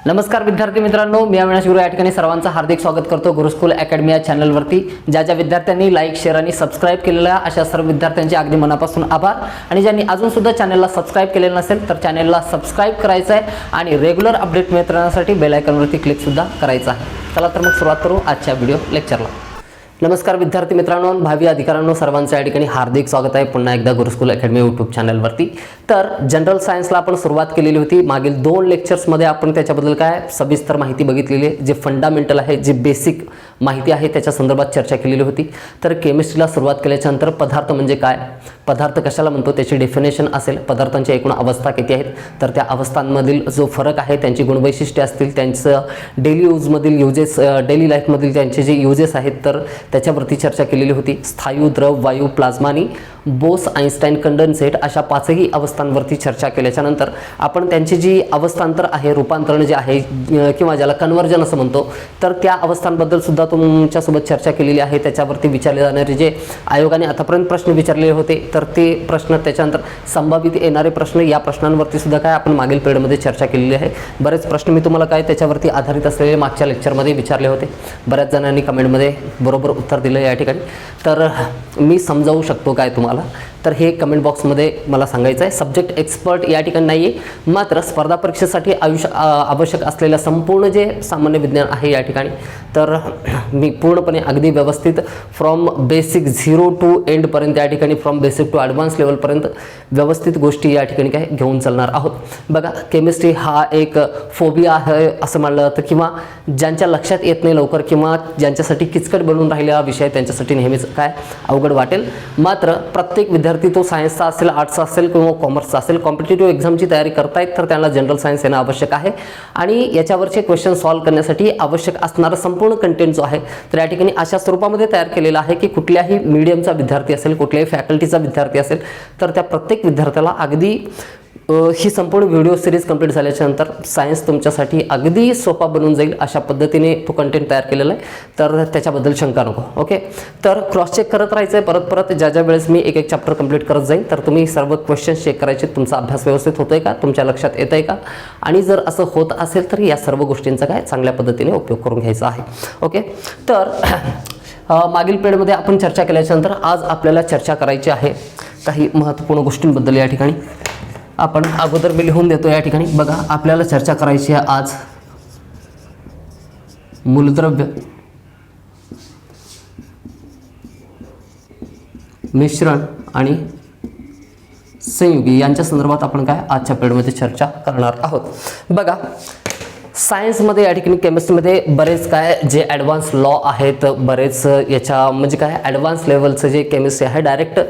नमस्कार विद्यार्थी मित्रांनो, मी अविनाश गुरु या ठिकाणी सर्वांचं हार्दिक स्वागत करतो गुरुकुल अकॅडमी या चॅनलवरती। ज्या विद्यार्थ्यांनी लाईक, शेअर आणि सबस्क्राइब केलेला अशा सर्व विद्यार्थ्यांचे अगदी मनापासून आभार। आणि ज्यांनी अजून सुद्धा चॅनलला सबस्क्राइब केलेलं नसेल तर चॅनलला सबस्क्राइब करायचं आहे आणि रेग्युलर अपडेट मिळवण्यासाठी बेल आयकॉनवरती क्लिक सुद्धा करायचं आहे। चला तर मग सुरुवात करू आजच्या व्हिडिओ लेक्चरला। नमस्कार विद्यार्थी मित्रांनो, भावी अधिकाऱ्यांनो, सर्वांचं या ठिकाणी हार्दिक स्वागत आहे पुन्हा एकदा गुरुकुल अकॅडमी यूट्यूब चॅनलवरती। तर जनरल सायन्सला आपण सुरुवात केलेली होती। मागील 2 लेक्चर्समध्ये आपण त्याच्याबद्दल काय सविस्तर माहिती बघितलेली आहे, जे फंडामेंटल आहे, जे बेसिक माहिती आहे त्याच्या संदर्भात चर्चा केलेली होती। तर केमिस्ट्रीला सुरुवात केल्यानंतर पदार्थ म्हणजे काय, पदार्थ कशाला म्हणतो त्याची डेफिनेशन असेल, पदार्थांच्या एकूण अवस्था किती आहेत, तर त्या अवस्थांमधील जो फरक आहे, त्यांची गुणवैशिष्ट्ये असतील, त्यांचं डेली यूजमधील यूजेस, डेली लाईफमधील त्यांचे जे यूजेस आहेत तर त्याच्यावरती चर्चा केलेली होती। स्थायू, द्रव, वायू, प्लाझ्मा आणि बोस आइन्स्टाईन कंडेन्सेट अशा 5ही अवस्थांवरती चर्चा केल्यानंतर आपण त्यांची जी अवस्थांतर आहे, रूपांतरण जे आहे किंवा ज्याला कन्वर्जन असं म्हणतो, तर त्या अवस्थांबद्दल सुद्धा तुमच्यासोबत चर्चा केलेली आहे। त्याच्यावरती विचारले जाणारे जे आयोगाने आतापर्यंत प्रश्न विचारलेले होते तर ते प्रश्न, त्याच्यानंतर संभावित येणारे प्रश्न, या प्रश्नांवरती सुद्धा काय आपण मागील पिरियडमध्ये चर्चा केलेली आहे। बरेच प्रश्न मी तुम्हाला काय त्याच्यावरती आधारित असलेले मागच्या लेक्चरमध्ये विचारले होते। बऱ्याच जणांनी कमेंटमध्ये बरोबर उत्तर दिलं या ठिकाणी, तर मी समजावू शकतो काय तुम्हाला, तर हे कमेंट बॉक्समध्ये मला सांगायचं आहे। सब्जेक्ट एक्सपर्ट या ठिकाणी नाही आहे, मात्र स्पर्धा परीक्षेसाठी आवश्यक असलेलं संपूर्ण जे सामान्य विज्ञान आहे या ठिकाणी, तर मी पूर्णपणे अगदी व्यवस्थित फ्रॉम बेसिक 0 टू एंडपर्यंत या ठिकाणी, फ्रॉम बेसिक टू ॲडव्हान्स लेवलपर्यंत व्यवस्थित गोष्टी या ठिकाणी काय घेऊन चालणार आहोत। बघा, केमिस्ट्री हा एक फोबिया आहे असं म्हणलं जातं, किंवा ज्यांच्या लक्षात येत नाही लवकर किंवा ज्यांच्यासाठी किचकट बनून राहिलेला विषय त्यांच्यासाठी नेहमीच काय अवघड वाटेल। मात्र प्रत्येक विद्यार्थी तो सायन्सचा असेल, आर्ट्सचा असेल किंवा कॉमर्सचा असेल, कॉम्पिटिटिव्ह एक्झामची तयारी करतायत तर त्यांना जनरल सायन्स येणं आवश्यक आहे। आणि याच्यावरचे क्वेश्चन सॉल्व्ह करण्यासाठी आवश्यक असणारा संपूर्ण कंटेंट जो आहे तर या ठिकाणी अशा स्वरूपामध्ये तयार केलेला आहे की कुठल्याही मीडियमचा विद्यार्थी असेल, कुठल्याही फॅकल्टीचा विद्यार्थी असेल, तर त्या प्रत्येक विद्यार्थ्याला अगदी ही संपूर्ण व्हिडिओ सिरीज कंप्लीट झाल्याच्या नंतर सायन्स तुमच्यासाठी अगदी सोपा बनून जाईल अशा पद्धतीने तो कंटेंट तयार केलेला आहे, तर त्याच्याबद्दल शंका नको। ओके, तर क्रॉस चेक करत राहायचं आहे परत ज्या वेळेस मी एक चॅप्टर कंप्लीट करत जाईन तर तुम्ही सर्व क्वेश्चन्स चेक करायचे, तुमचा अभ्यास व्यवस्थित होतोय का, तुमच्या लक्षात येतंय का, आणि जर असं होत असेल तर या सर्व गोष्टींचा काय चांगल्या पद्धतीने उपयोग करून घ्यायचा आहे। ओके, तर मागील पिरियडमध्ये आपण चर्चा केल्याच्यानंतर आज आपल्याला चर्चा करायची आहे काही महत्त्वपूर्ण गोष्टींबद्दल। या ठिकाणी आपण अगोदर मी लिहून देतो या ठिकाणी। बघा, आपल्याला चर्चा करायची आहे आज मूलद्रव्य, मिश्रण आणि संयुगी यांच्या संदर्भात आपण काय आजच्या पिरियडमध्ये चर्चा करणार आहोत। बघा, सायन्समध्ये या ठिकाणी, केमिस्ट्रीमध्ये बरेच काय जे ॲडव्हान्स लॉ आहेत, बरेच याच्या म्हणजे काय ॲडव्हान्स लेवलचं जे केमिस्ट्री आहे डायरेक्ट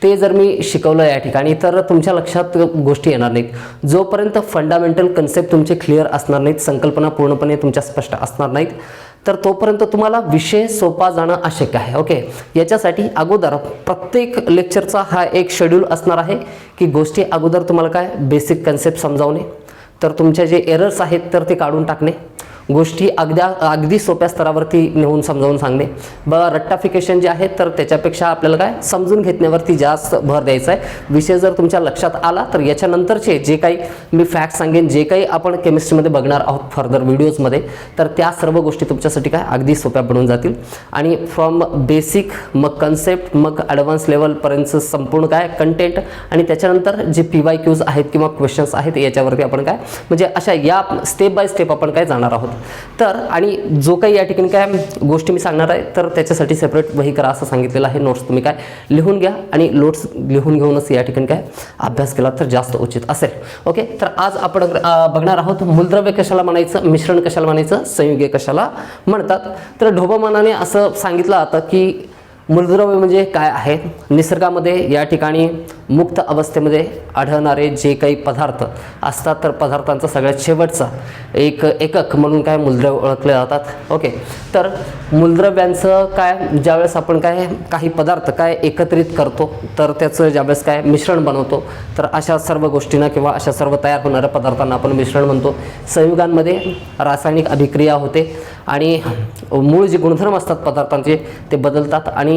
ते जर मी शिकवलं या ठिकाणी तर तुमच्या लक्षात गोष्टी येणार नाहीत। जोपर्यंत फंडामेंटल कन्सेप्ट तुमचे क्लिअर असणार नाहीत, संकल्पना पूर्णपणे तुमच्या स्पष्ट असणार नाहीत, तर तोपर्यंत तुम्हाला विषय सोपा जाणं आवश्यक आहे। ओके, याच्यासाठी अगोदर प्रत्येक लेक्चरचा हा एक शेड्यूल असणार आहे की गोष्टी अगोदर तुम्हाला काय बेसिक कन्सेप्ट समजावणे, तर तुमचे जे एरर्स आहेत तर ते काढून टाकणे, गोष्टी अगदी सोप्या स्तरावरती नेऊन समजावून सांगणे। बघा, रट्टाफिकेशन जे आहे तर त्याच्यापेक्षा आपल्याला काय समजून घेण्यावरती जास्त भर द्यायचा आहे। विषय जर तुमच्या लक्षात आला तर याच्यानंतरचे जे काही मी फॅक्ट सांगेन, जे काही आपण केमिस्ट्रीमध्ये बघणार आहोत फर्दर व्हिडिओजमध्ये, तर त्या सर्व गोष्टी तुमच्यासाठी काय अगदी सोप्या बनून जातील। आणि फ्रॉम बेसिक, मग कन्सेप्ट, मग ॲडव्हान्स लेवलपर्यंतचं संपूर्ण काय कंटेंट, आणि त्याच्यानंतर जे PYQs आहेत किंवा क्वेश्चन्स आहेत याच्यावरती आपण काय म्हणजे अशा या स्टेप बाय स्टेप आपण काय जाणार आहोत। तर आणि जो काही या ठिकाणी काय गोष्टी मी सांगणार आहे तर त्याच्यासाठी सेपरेट वही करा असं सांगितलेलं आहे। नोट्स तुम्ही काय लिहून घ्या आणि नोट्स लिहून घेऊनच या ठिकाणी काय अभ्यास केला तर जास्त उचित असेल। ओके, तर आज आपण बघणार आहोत मूलद्रव्य कशाला म्हणायचं, मिश्रण कशाला म्हणायचं, संयुगे कशाला म्हणतात। तर ढोबमानाने असं सांगितलं जातं की मूलद्रव्य म्हणजे काय आहे। निसर्गामध्ये या ठिकाणी मुक्त अवस्थेमध्ये आढळणारे जे काही पदार्थ असतात तर पदार्थांचा सगळ्यात शेवटचा एकक म्हणून काय मूलद्रव्य ओळखले जातात। ओके, तर मूलद्रव्यांचं काय ज्यावेळेस आपण काय काही पदार्थ काय एकत्रित करतो तर त्याचं ज्यावेळेस काय मिश्रण बनवतो तर अशा सर्व गोष्टींना किंवा अशा सर्व तयार होणाऱ्या पदार्थांना आपण मिश्रण म्हणतो। संयुगांमध्ये रासायनिक अभिक्रिया होते आणि मूळ जे गुणधर्म असतात पदार्थांचे ते बदलतात आणि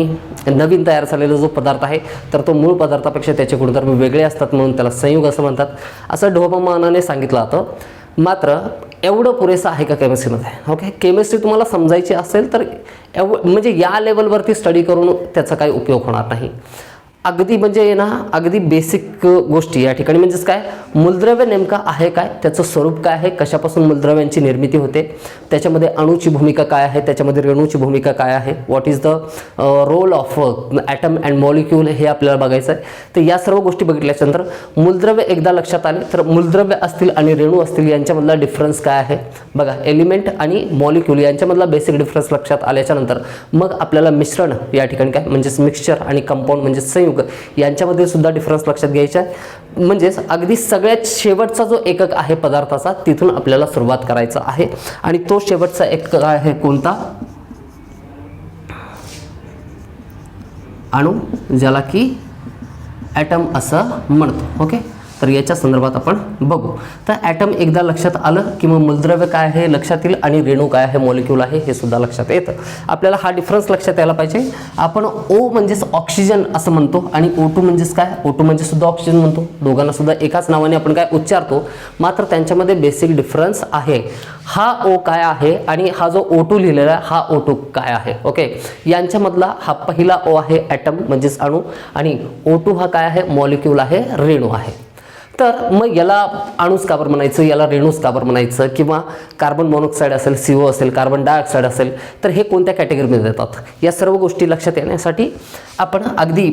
नवीन तयार झालेला जो पदार्थ आहे तर तो मूळ पदार्थापेक्षा त्याचे गुणधर्म वेगळे असतात, म्हणून त्याला संयुग असं म्हणतात, असं ढोबमानाने सांगितलं जातं। मात्र एवढं पुरेसं आहे का केमिस्ट्रीमध्ये? ओके, केमिस्ट्री तुम्हाला समजायची असेल तर म्हणजे या लेवलवरती स्टडी करून त्याचा काही उपयोग होणार नाही. अगदी म्हणजे ना अगदी बेसिक गोष्टी या ठिकाणी, म्हणजेच काय, मूलद्रव्य नेमका आहे काय, त्याचं स्वरूप काय आहे, कशापासून मूलद्रव्यांची निर्मिती होते, त्याच्यामध्ये अणूची भूमिका काय आहे, त्याच्यामध्ये रेणूची भूमिका काय आहे, what is the role of atom and molecule, हे आपल्याला बघायचं आहे. तर या सर्व गोष्टी बघितल्यानंतर मूलद्रव्य एकदा लक्षात आले तर मूलद्रव्य असतील आणि रेणू असतील यांच्यामधला डिफरन्स काय आहे बघा. एलिमेंट आणि मॉलिक्यूल यांच्यामधला बेसिक डिफरन्स लक्षात आल्याच्यानंतर मग आपल्याला मिश्रण या ठिकाणी काय, म्हणजेच मिक्सचर आणि कंपाऊंड म्हणजेच संयुग यांच्यामध्ये सुद्धा डिफरन्स लक्षात घ्यायचा आहे. म्हणजेच अगदी सगळ्यात शेवटचा जो एकक आहे पदार्थाचा तिथून आपल्याला सुरुवात करायचं आहे. आणि तो शेवटचा एकक आहे कोणता? अणू, ज्याला की ॲटम असं म्हणतो. ओके, तर याच्या संदर्भात आपण बघू. तर ॲटम एकदा लक्षात आलं की मग मूलद्रव्य काय आहे लक्षात येईल आणि रेणू काय आहे, मॉलिक्यूल आहे हे सुद्धा लक्षात येतं. आपल्याला हा डिफरन्स लक्षात यायला पाहिजे. आपण O म्हणजेच ऑक्सिजन असं म्हणतो आणि O2 म्हणजेच काय, O2 म्हणजे सुद्धा ऑक्सिजन म्हणतो. दोघांना सुद्धा एकाच नावाने आपण काय उच्चारतो, मात्र त्यांच्यामध्ये बेसिक डिफरन्स आहे. हा O काय आहे आणि हा जो O2 लिहिलेला आहे हा O2 काय आहे. ओके, यांच्यामधला हा पहिला O आहे ॲटम म्हणजेच अणू आणि O2 हा काय आहे, मॉलिक्यूल आहे, रेणू आहे. तर मग याला अणूच का बरं म्हणायचं, याला रेणूच का बरं म्हणायचं, किंवा कार्बन मोनॉक्साईड असेल, CO असेल, कार्बन डायऑक्साईड असेल तर हे कोणत्या कॅटेगरीमध्ये येतात, या सर्व गोष्टी लक्षात येण्यासाठी आपण अगदी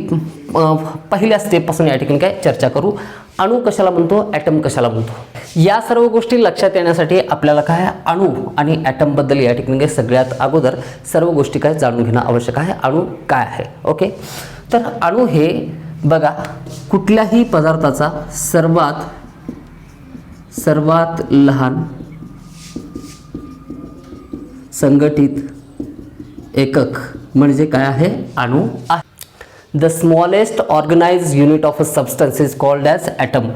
पहिल्या स्टेपपासून या ठिकाणी काय चर्चा करू. अणू कशाला म्हणतो, ॲटम कशाला म्हणतो, या सर्व गोष्टी लक्षात येण्यासाठी आपल्याला काय अणू आणि ॲटमबद्दल या ठिकाणी काय सगळ्यात अगोदर सर्व गोष्टी काय जाणून घेणं आवश्यक आहे. अणू काय आहे? ओके, तर अणू हे बघा कुठल्याही पदार्थाचा सर्वात लहान संघटित एकक म्हणजे काय आहे, अणू आहे. The smallest organized unit of a substance is called as atom.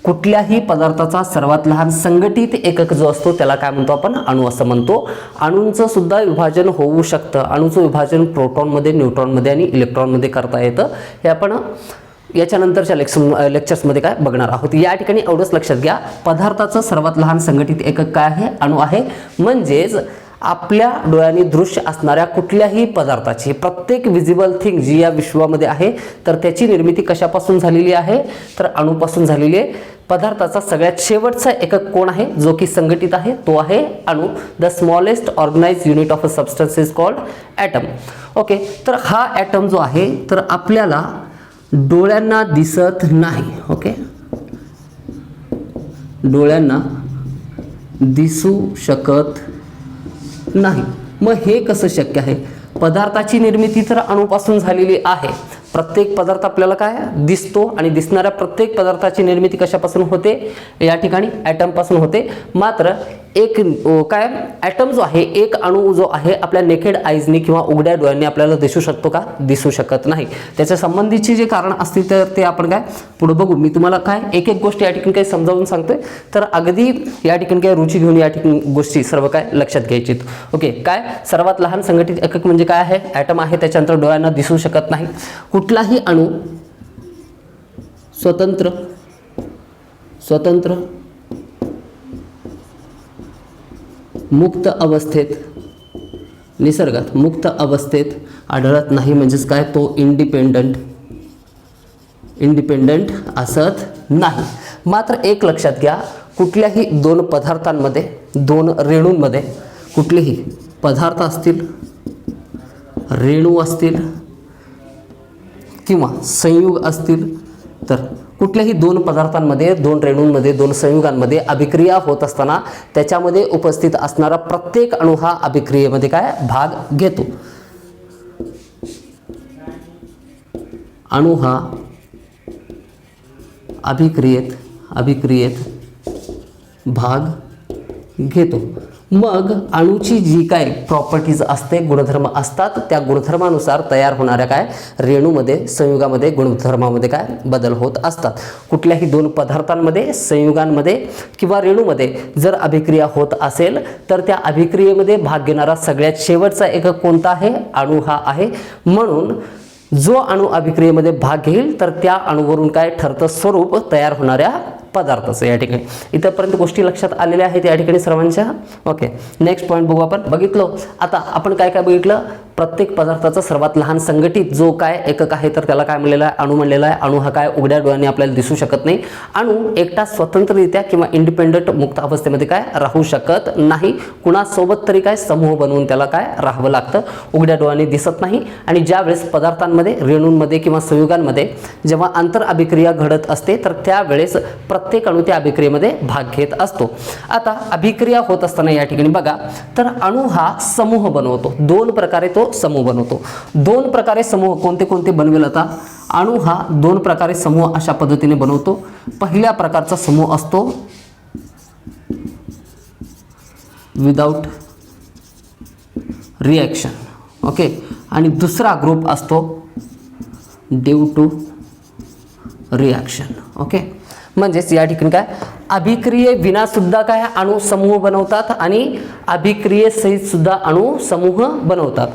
कुठल्याही पदार्थाचा सर्वात लहान संघटित एकक जो असतो त्याला काय म्हणतो आपण, अणू असं म्हणतो. अणूंचं सुद्धा विभाजन होऊ शकतं. अणूचं विभाजन प्रोटॉनमध्ये, न्यूट्रॉनमध्ये आणि इलेक्ट्रॉनमध्ये करता येतं. हे आपण याच्यानंतरच्या लेक्चर्समध्ये काय बघणार आहोत. या ठिकाणी एवढंच लक्षात घ्या, पदार्थाचं सर्वात लहान संघटित एकक काय आहे, अणू आहे. म्हणजेच आपल्या डोळ्यांनी दृश्य असणाऱ्या कुठल्याही पदार्थाची, प्रत्येक विजिबल थिंग जी या विश्वामध्ये आहे तर त्याची निर्मिती कशापासून झालेली आहे, तर अणूपासून झालेली आहे. पदार्थाचा सगळ्यात शेवटचा एकक कोण आहे जो की संघटित आहे, तो आहे अणू. The smallest organized unit of a substance is called atom. Okay, तर हा ॲटम जो आहे तर आपल्याला डोळ्यांना दिसत नाही. ओके, डोळ्यांना दिसू शकत नाही. मग हे कसं शक्य आहे? पदार्थाची निर्मिती तर अणूपासून झालेली आहे. प्रत्येक पदार्थ आपल्याला काय दिसतो आणि दिसणाऱ्या प्रत्येक पदार्थाची निर्मिती कशापासून होते, या ठिकाणी ॲटमपासून होते. मात्र एक काय ॲटम जो आहे, एक अणू जो आहे आपल्या नेकेड आईजनी किंवा उघड्या डोळ्यांनी आपल्याला दिसू शकतो का, दिसू शकत नाही. त्याच्या संबंधीचे जे कारण असतील तर ते आपण काय पुढे बघू. मी तुम्हाला काय एक एक गोष्ट या ठिकाणी काही समजावून सांगतोय, तर अगदी या ठिकाणी काय रुची घेऊन या ठिकाणी गोष्टी सर्व काय लक्षात घ्यायची. ओके, काय सर्वात लहान संघटित एकक म्हणजे काय आहे, ॲटम आहे. त्याच्यानंतर डोळ्यांना दिसू शकत नाही. कुठलाही अणू स्वतंत्र मुक्त अवस्थेत, निसर्गात मुक्त अवस्थेत आढळत नाही. म्हणजेच काय, तो इंडिपेंडंट असत नाही. मात्र एक लक्षात घ्या, कुठल्याही दोन पदार्थांमध्ये, दोन रेणूंमध्ये, कुठलेही पदार्थ असतील, रेणू असतील किंवा संयुग असतील, तर कुठल्याही दोन पदार्थांमध्ये, दोन रेणूंमध्ये, दोन संयुगांमध्ये अभिक्रिया होत असताना त्याच्यामध्ये उपस्थित असणारा प्रत्येक अणू हा अभिक्रियेमध्ये काय भाग घेतो. अणू हा अभिक्रियेत भाग घेतो. मग अणूची जी काय प्रॉपर्टीज असते, गुणधर्म असतात, त्या गुणधर्मानुसार तयार होणाऱ्या काय रेणूमध्ये, संयुगामध्ये, गुणधर्मामध्ये काय बदल होत असतात. कुठल्याही दोन पदार्थांमध्ये, संयुगांमध्ये किंवा रेणूमध्ये जर अभिक्रिया होत असेल तर त्या अभिक्रियेमध्ये भाग घेणारा सगळ्यात शेवटचा एकक कोणता आहे, अणू हा आहे. म्हणून जो अणू अभिक्रियेमध्ये भाग घेईल तर त्या अणूवरून काय ठरतं, स्वरूप तयार होणाऱ्या पदार्थाचं या ठिकाणी. इथंपर्यंत गोष्टी लक्षात आलेल्या आहेत या ठिकाणी सर्वांच्या. ओके, नेक्स्ट पॉईंट बघू आपण. बघितलं आता आपण काय काय बघितलं. प्रत्येक पदार्थाचा सर्वात लहान संघटित जो काय एकक आहे तर त्याला काय म्हणलेलं आहे, अणू म्हणलेला आहे. अणू हा काय उघड्या डोळ्यांनी आपल्याला दिसू शकत नाही. अणू एकटा स्वतंत्ररित्या किंवा इंडिपेंडंट मुक्त अवस्थेमध्ये काय राहू शकत नाही. कुणासोबत तरी काय समूह बनवून त्याला काय राहावं लागतं. उघड्या डोळ्यांनी दिसत नाही. आणि ज्यावेळेस पदार्थांमध्ये, रेणूंमध्ये किंवा संयुगांमध्ये जेव्हा आंतर अभिक्रिया घडत असते तर त्यावेळेस प्रत्येक अणू त्या अभिक्रियेमध्ये भाग घेत असतो. आता अभिक्रिया होत असताना या ठिकाणी बघा तर अणू हा समूह बनवतो. दोन प्रकारे तो समूह बनवतो. दोन प्रकारे समूह कोणते कोणते बनवेल. आता अणू हा दोन प्रकारे समूह अशा पद्धतीने बनवतो. पहिल्या प्रकारचा समूह असतो विदाउट रिएक्शन. ओके, आणि दुसरा ग्रुप असतो ड्यू टू रिएक्शन. ओके, म्हणजेच या ठिकाणी काय अभिक्रिये विना सुद्धा काय अणू समूह बनवतात आणि अभिक्रियेसहित सुद्धा अणू समूह बनवतात.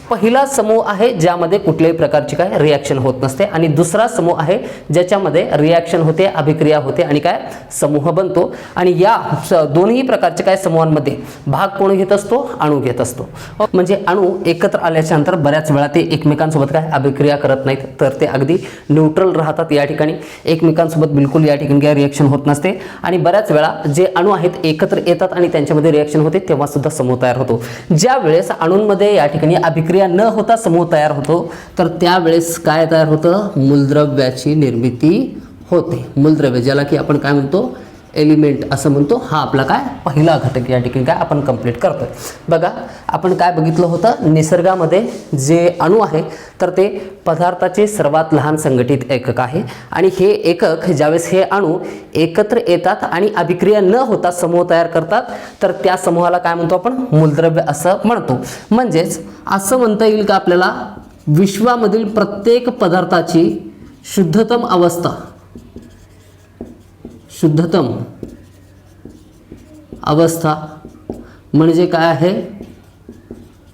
पहिला समूह आहे ज्यामध्ये कुठल्याही प्रकारची काय रिॲक्शन होत नसते आणि दुसरा समूह आहे ज्याच्यामध्ये रिॲक्शन होते, अभिक्रिया होते आणि काय समूह बनतो. आणि या दोन्ही प्रकारच्या काय समूहांमध्ये भाग कोण घेत असतो, अणू घेत असतो. म्हणजे अणू एकत्र आल्याच्या नंतर बऱ्याच वेळा ते एकमेकांसोबत काय अभिक्रिया करत नाहीत तर ते अगदी न्यूट्रल राहतात. या ठिकाणी एकमेकांसोबत बिलकुल या ठिकाणी काय रिॲक्शन होत नसते. आणि बऱ्याच वेळा जे अणू आहेत एकत्र येतात आणि त्यांच्यामध्ये रिॲक्शन होते तेव्हा सुद्धा समूह तयार होतो. ज्या वेळेस अणूंमध्ये या ठिकाणी अभिक्रिया न होता समूह तयार होतो तर त्यावेळेस काय तयार होतं, मूलद्रव्याची निर्मिती होते. मूलद्रव्य ज्याला की आपण काय म्हणतो एलिमेंट असं म्हणतो. हा आपला काय पहिला घटक या ठिकाणी काय आपण कंप्लीट करतोय. बघा आपण काय बघितलं होतं, निसर्गामध्ये जे अणू आहे तर ते पदार्थाचे सर्वात लहान संघटित एकक आहे. आणि हे एकक ज्यावेळेस हे अणू एकत्र येतात आणि अभिक्रिया न होता समूह तयार करतात तर त्या समूहाला काय म्हणतो आपण, मूलद्रव्य असं म्हणतो. म्हणजेच असं म्हणता येईल का आपल्याला विश्वामधील प्रत्येक पदार्थाची शुद्धतम अवस्था म्हणजे काय आहे,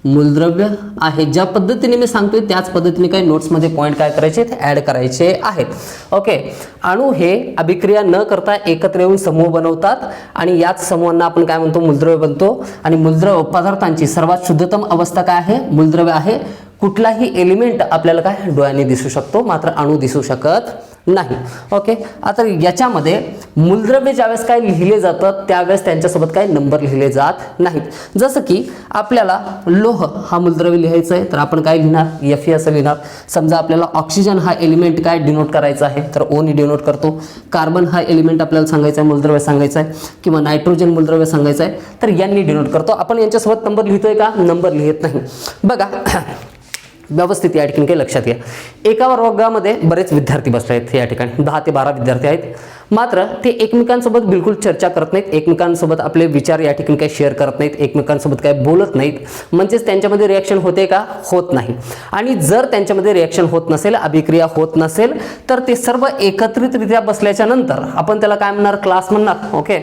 मूलद्रव्य आहे. ज्या पद्धतीने मी सांगतोय त्याच पद्धतीने काही नोट्समध्ये पॉईंट काय करायचे ॲड करायचे आहेत. ओके, अणू हे अभिक्रिया न करता एकत्र येऊन समूह बनवतात आणि याच समूहांना आपण काय म्हणतो, मूलद्रव्य बनतो. आणि मूलद्रव्य पदार्थांची सर्वात शुद्धतम अवस्था काय आहे, मूलद्रव्य आहे. कुठलाही एलिमेंट आपल्याला काय डोळ्याने दिसू शकतो मात्र अणू दिसू शकत नाही. ओके, आता याच्यामध्ये मूलद्रव्य ज्यावेळेस काय लिहिले जातात त्यावेळेस त्यांच्यासोबत काय नंबर लिहिले जात नाहीत. जसं की आपल्याला लोह हा मूलद्रव्य लिहायचं आहे तर आपण काय लिहिणार, Fe असं लिहिणार. समजा आपल्याला ऑक्सिजन हा एलिमेंट काय डिनोट करायचा आहे तर O ने डिनोट करतो. कार्बन हा एलिमेंट आपल्याला सांगायचा आहे, मूलद्रव्य सांगायचं आहे, किंवा नायट्रोजन मूलद्रव्य सांगायचं आहे तर यांनी डिनोट करतो. आपण यांच्यासोबत नंबर लिहितोय का, नंबर लिहित नाही. बघा व्यवस्थित या ठिकाणी काही लक्षात घ्या. एका वर्गामध्ये बरेच विद्यार्थी बसले आहेत. या ठिकाणी 10 ते 12 विद्यार्थी आहेत. मात्र ते एकमेकांसोबत बिलकुल चर्चा करत नाहीत, एकमेकांसोबत आपले विचार या ठिकाणी काही शेअर करत नाहीत, एकमेकांसोबत काही बोलत नाहीत. म्हणजेच त्यांच्यामध्ये रिॲक्शन होते का, होत नाही. आणि जर त्यांच्यामध्ये रिॲक्शन होत नसेल, अभिक्रिया होत नसेल तर ते सर्व एकत्रितरित्या बसल्याच्या नंतर आपण त्याला काय म्हणणार, क्लास म्हणणार. ओके,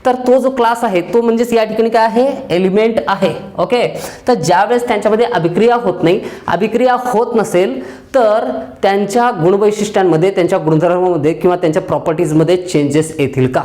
तर तो जो क्लास आहे तो म्हणजेच या ठिकाणी काय आहे, एलिमेंट आहे. ओके, तर ज्यावेळेस त्यांच्यामध्ये अभिक्रिया होत नाही, अभिक्रिया होत नसेल तर त्यांच्या गुणवैशिष्ट्यांमध्ये, त्यांच्या गुणधर्मामध्ये किंवा त्यांच्या प्रॉपर्टीजमध्ये चेंजेस येतील का.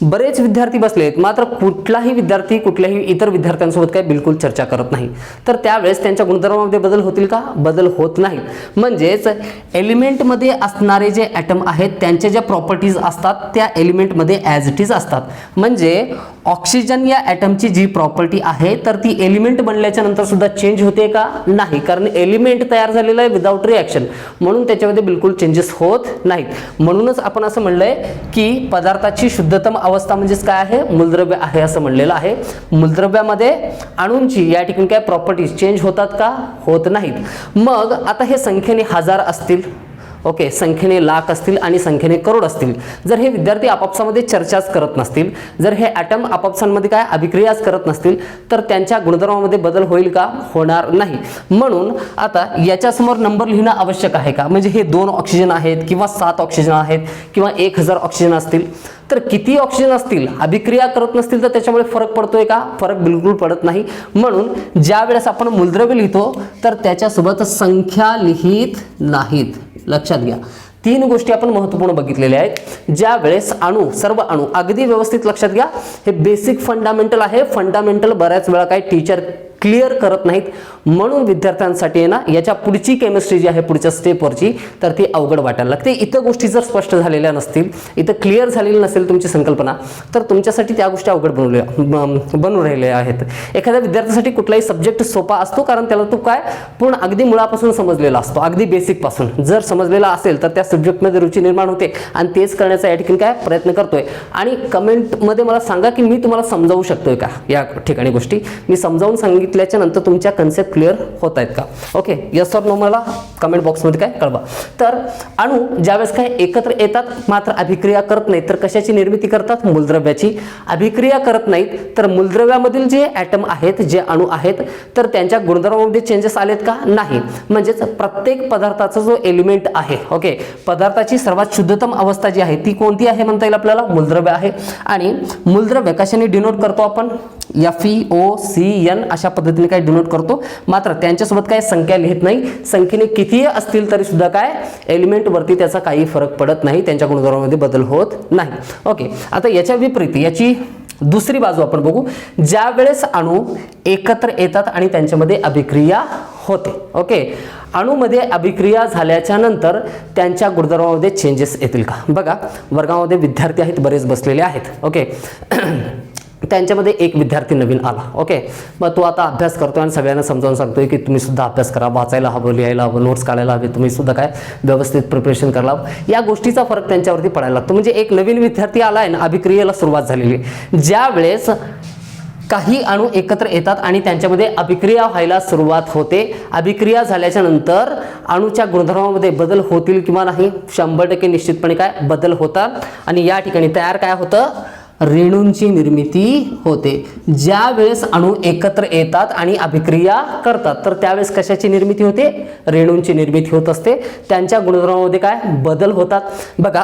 बरेच विद्यार्थी बसले आहेत मात्र कुठलाही विद्यार्थी कुठल्याही इतर विद्यार्थ्यांसोबत काय बिलकुल चर्चा करत नाही तर त्यावेळेस त्यांच्या गुणधर्मामध्ये बदल होतील का, बदल होत नाही. म्हणजेच एलिमेंटमध्ये असणारे जे ॲटम आहेत त्यांच्या ज्या प्रॉपर्टीज असतात त्या एलिमेंटमध्ये ॲज इट इज असतात. म्हणजे ऑक्सिजन या ॲटमची जी प्रॉपर्टी आहे तर ती एलिमेंट बनल्याच्या नंतर सुद्धा चेंज होते का, नाही. कारण एलिमेंट तयार झालेला आहे विदाउट रिॲक्शन म्हणून त्याच्यामध्ये बिलकुल चेंजेस होत नाहीत. म्हणूनच आपण असं म्हणलंय की पदार्थाची शुद्धतम अवस्था म्हणजेच काय आहे, मूलद्रव्य आहे असं म्हणलेलं आहे. मूलद्रव्यामध्ये अणूंची या ठिकाणी काय प्रॉपर्टीज चेंज होतात का, होत नाहीत. मग आता हे संख्येने 1000 असतील, ओके, संख्येने लाख असतील आणि संख्येने करोड असतील. जर हे विद्यार्थी आपापसामध्ये चर्चाच करत नसतील, जर हे ॲटम आपापसांमध्ये काय अभिक्रियाच करत नसतील तर त्यांच्या गुणधर्मामध्ये बदल होईल का, होणार नाही. म्हणून आता याच्यासमोर नंबर लिहिणं आवश्यक आहे का, म्हणजे हे 2 ऑक्सिजन आहेत किंवा 7 ऑक्सिजन आहेत किंवा 1000 ऑक्सिजन असतील तर किती ऑक्सिजन असतील, अभिक्रिया करत नसतील तर त्याच्यामुळे फरक पडतोय का, फरक बिलकुल पडत नाही. म्हणून ज्या वेळेस आपण मूलद्रव्य लिहितो तर त्याच्यासोबत संख्या लिहित नाहीत. लक्षात घ्या, तीन गोष्टी आपण महत्त्वपूर्ण बघितलेल्या आहेत. ज्या वेळेस सर्व अणू अगदी व्यवस्थित लक्षात घ्या, हे बेसिक फंडामेंटल आहे. फंडामेंटल बऱ्याच वेळा काही टीचर क्लिअर करत नाहीत, म्हणून विद्यार्थ्यांसाठी आहे ना याच्या पुढची केमिस्ट्री जी आहे पुढच्या स्टेपवरची तर ती अवघड वाटायला लागते. इथं गोष्टी जर स्पष्ट झालेल्या नसतील, इथं क्लिअर झालेली नसेल तुमची संकल्पना, तर तुमच्यासाठी त्या गोष्टी अवघड बनून राहिल्या आहेत. एखाद्या विद्यार्थ्यासाठी कुठलाही सब्जेक्ट सोपा असतो, कारण त्याला तो काय पूर्ण अगदी मुळापासून समजलेला असतो, अगदी बेसिक पासून. जर समजलेला असेल तर त्या सब्जेक्टमध्ये रुची निर्माण होते आणि तेच करण्याचा या ठिकाणी काय प्रयत्न करतोय. आणि कमेंटमध्ये मला सांगा की मी तुम्हाला समजावू शकतोय का या ठिकाणी गोष्टी. मी समजावून सांगितल्याच्या नंतर तुमच्या कन्सेप्ट क्लिअर होत आहेत का? ओके, यस ऑर नो मला कमेंट बॉक्समध्ये काय कळवा. तर अणू ज्यावेळेस काय एकत्र येतात मात्र अभिक्रिया करत नाहीत, तर कशाची निर्मिती करतात? मूलद्रव्याची. अभिक्रिया करत नाहीत तर मूलद्रव्यामधील जे ॲटम आहेत, जे अणू आहेत, तर त्यांच्या गुणधर्मामध्ये चेंजेस आलेत का? नाही. म्हणजेच प्रत्येक पदार्थाचा जो एलिमेंट आहे, ओके, पदार्थाची सर्वात शुद्धतम अवस्था जी आहे ती कोणती आहे म्हणता येईल आपल्याला? मूलद्रव्य आहे. आणि मूलद्रव्य कशाने डिनोट करतो आपण? FeOCN अशा पद्धतीने काय डिनोट करतो. मात्र त्यांच्यासोबत काय संख्या लिहित नाही. संख्येने कितीही असतील तरी सुद्धा काय एलिमेंट वरती त्याचा काही फरक पडत नाही, त्यांच्या गुणधर्मामध्ये बदल होत नाही. ओके, आता याच्या विपरीत याची दुसरी बाजू आपण बघू. ज्या वेळेस अणू एकत्र येतात आणि त्यांच्यामध्ये अभिक्रिया होते. ओके, अणूमध्ये अभिक्रिया झाल्याच्या नंतर त्यांच्या गुणधर्मामध्ये चेंजेस येतील का? बघा, वर्गामध्ये विद्यार्थी आहेत, बरेच बसलेले आहेत. ओके, त्यांच्यामध्ये एक विद्यार्थी नवीन आला. ओके, मग तो आता अभ्यास करतोय आणि सगळ्यांना समजावून सांगतोय की तुम्ही सुद्धा अभ्यास करा, वाचायला हवं, लिहायला हवं, नोट्स काढायला हवे, तुम्ही सुद्धा काय व्यवस्थित प्रिपरेशन करायला हवं. या गोष्टीचा फरक त्यांच्यावरती पडायला लागतो. म्हणजे एक नवीन विद्यार्थी आला आहे ना, अभिक्रियेला सुरुवात झालेली. ज्या वेळेस काही अणू एकत्र येतात आणि त्यांच्यामध्ये अभिक्रिया व्हायला सुरुवात होते. अभिक्रिया झाल्याच्या नंतर अणूच्या गुणधर्मामध्ये बदल होतील किंवा नाही? 100% निश्चितपणे काय बदल होतात. आणि या ठिकाणी तयार काय होतं? रेणूंची निर्मिती होते. ज्या वेळेस अणू एकत्र येतात आणि अभिक्रिया करतात तर त्यावेळेस कशाची निर्मिती होते? रेणूंची निर्मिती होत असते. त्यांच्या गुणधर्मामध्ये काय बदल होतात. बघा,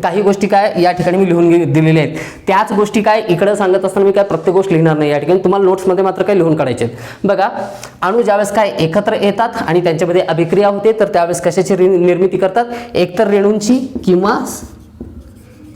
काही गोष्टी काय या ठिकाणी मी लिहून दिलेल्या आहेत. त्याच गोष्टी काय इकडे सांगत असताना मी काय प्रत्येक गोष्ट लिहिणार नाही. या ठिकाणी तुम्हाला नोट्समध्ये मात्र काय लिहून काढायचे आहेत. बघा, अणू ज्यावेळेस काय एकत्र येतात आणि त्यांच्यामध्ये अभिक्रिया होते तर त्यावेळेस कशाची निर्मिती करतात? एकतर रेणूंची किंवा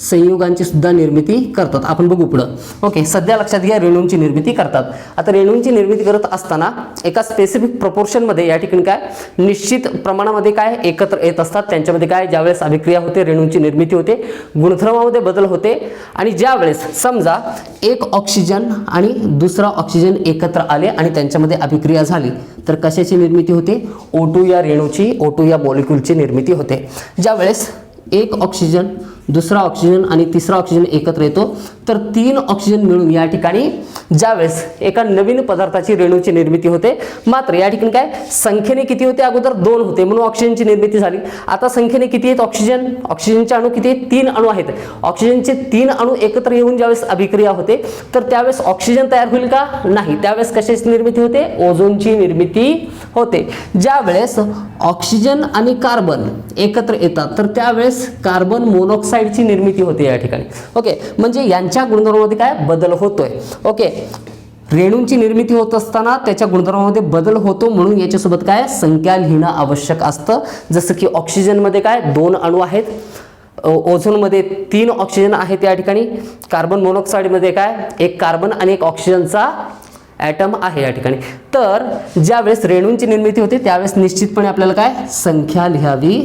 संयुगांची सुद्धा निर्मिती करतात. आपण बघू पुढं. ओके, सध्या लक्षात घ्या रेणूंची निर्मिती करतात. आता रेणूंची निर्मिती करत असताना एका स्पेसिफिक प्रपोर्शनमध्ये या ठिकाणी काय निश्चित प्रमाणामध्ये काय एकत्र येत असतात. त्यांच्यामध्ये काय ज्यावेळेस अभिक्रिया होते, रेणूंची निर्मिती होते, गुणधर्मामध्ये बदल होते. आणि ज्यावेळेस समजा एक ऑक्सिजन आणि दुसरा ऑक्सिजन एकत्र आले आणि त्यांच्यामध्ये अभिक्रिया झाली तर कशाची निर्मिती होते? O2 या रेणूची, O2 या मॉलिक्यूलची निर्मिती होते. ज्यावेळेस एक ऑक्सिजन, दुसरा ऑक्सिजन आणि तिसरा ऑक्सिजन एकत्र येतो तर 3 ऑक्सिजन मिळून या ठिकाणी ज्यावेळेस एका नवीन पदार्थाची रेणूची निर्मिती होते. मात्र या ठिकाणी काय संख्येने किती होते? अगोदर 2 होते म्हणून ऑक्सिजनची निर्मिती झाली. आता संख्येने किती आहेत? ऑक्सिजनचे अणू किती आहेत? 3 अणू आहेत. ऑक्सिजनचे 3 अणू एकत्र येऊन ज्यावेळेस अभिक्रिया होते तर त्यावेळेस ऑक्सिजन तयार होईल का? नाही. त्यावेळेस कशाची निर्मिती होते? ओझोनची निर्मिती होते. ज्यावेळेस ऑक्सिजन आणि कार्बन एकत्र येतात तर त्यावेळेस कार्बन मोनॉक्साईडची निर्मिती होते या ठिकाणी. ओके, म्हणजे यांच्या गुणधर्मामध्ये काय बदल होतोय. ओके, रेणूंची निर्मिती होत असताना त्याच्या गुणधर्मामध्ये बदल होतो म्हणून याच्यासोबत काय संख्या लिहिणं आवश्यक असतं. जसं की ऑक्सिजनमध्ये काय 2 अणू आहेत, ओझोनमध्ये 3 ऑक्सिजन आहेत या ठिकाणी, कार्बन मोनॉक्साईडमध्ये काय एक कार्बन आणि एक ऑक्सिजनचा ॲटम आहे या ठिकाणी. तर ज्यावेळेस रेणूंची निर्मिती होते त्यावेळेस निश्चितपणे आपल्याला काय संख्या लिहावी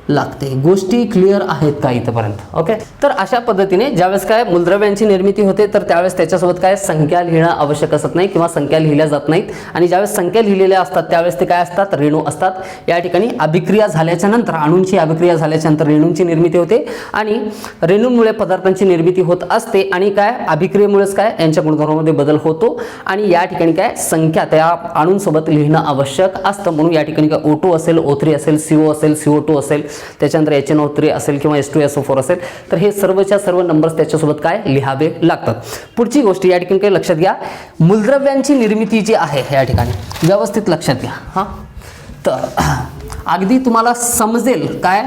लागते. गोष्टी क्लिअर आहेत का इथपर्यंत? ओके, तर अशा पद्धतीने ज्यावेळेस काय मूलद्रव्यांची निर्मिती होते तर त्यावेळेस त्याच्यासोबत काय संख्या लिहिणं आवश्यक असत नाही किंवा संख्या लिहिल्या जात नाहीत. आणि ज्यावेळेस संख्या लिहिलेल्या असतात त्यावेळेस ते काय असतात? रेणू असतात. या ठिकाणी अभिक्रिया झाल्याच्या नंतर, अणूंची अभिक्रिया झाल्याच्या नंतर रेणूंची निर्मिती होते आणि रेणूंमुळे पदार्थांची निर्मिती होत असते. आणि काय अभिक्रियेमुळेच काय यांच्या गुणधर्मामध्ये बदल होतो आणि या ठिकाणी काय संख्या त्या अणूंसोबत लिहिणं आवश्यक असतं. म्हणून या ठिकाणी काय O2 असेल, O3 असेल, CO असेल, CO2 असेल, त्याच्यानंतर HNO3 असेल किंवा H2SO4 असेल तर हे सर्वच्या सर्व नंबर्स त्याच्यासोबत काय लिहावे लागतात. पुढची गोष्ट या ठिकाणी काय लक्षात घ्या, मूलद्रव्यांची निर्मिती जी आहे या ठिकाणी व्यवस्थित लक्षात घ्या. हां, तर अगदी तुम्हाला समजेल काय,